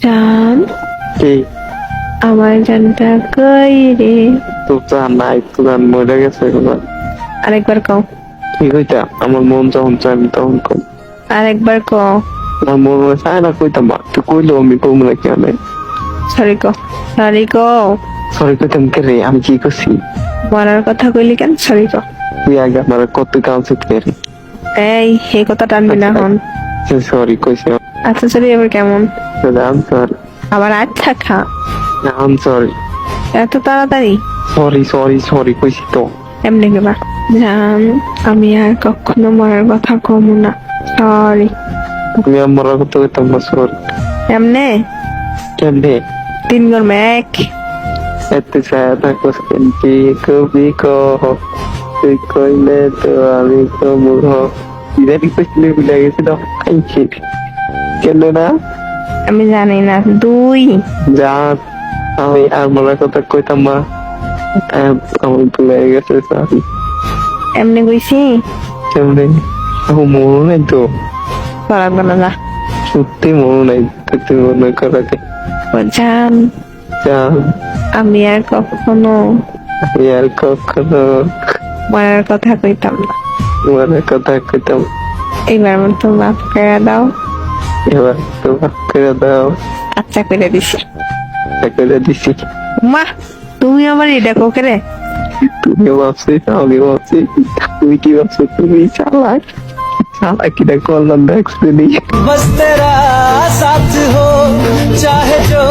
জান, কি আমার জানটা কই রে? তো জান নাই, তো জান মরে গেছে এবার। আরেকবার কও, কি কইতা? আমার মন যখন চাই আমি তখন কম। আরেকবার কও। আমার মন মনে চায় না কইতাম, মা তুই কইলো আমি কম না কেন? সরি কও, সরি কও। সরি কইতাম কে রে? আমি কি করছি? মরার কথা কইলি কেন? সরি কও। তুই আগে আমার কত কাউন্সিল কে রে? এই কথা টানবি না হন। সরি কইছি। আচ্ছা সরি, এবার কেমন? আম সরি, আবার আচ্ছা খা। আম সরি, এত তাড়াতাড়ি? সরি সরি সরি কইছি তো। এমনি কেবা জান, আমি আর কখনো মরার কথা কমু না। সরি। আমি আমার কত কইতাম না, সরি। এমনে কেমনে? 3 গরমে 1। এত ছায়া থাকো কি কবি কহ, তুই কইলে তো আমি কমুহ। ইদানি কইছিলে ভুলে গেছি তো। খাইছি কেন না? আমি জানি না। 2। যা, আমি আর মরার কথা কইতাম না। আমার ভুলে গেছে, সরি। এমনি কইছি। কেমনে? আমার মনে নাই তো, করাবো না যা। সত্যি মনে নাই। তুই মনে করাতে ও জান, যা, আমি আর কখনো আমি আর কখনো মরার কথা কইতাম না। মরার কথা কইতাম। এবার মতো মাফ করে দাও। এবার তো ভাগ করে দাও। আচ্ছা করে দিছি। করে দিছি। মা, তুমি আমার এটা কোকে রে? তুমি ভাবছি, আমি ভাবছি, তুমি কি ভাবছো? তুমি চালাক, চালাক কিনা করলাম দেখছি। बस तेरा साथ हो चाहे जो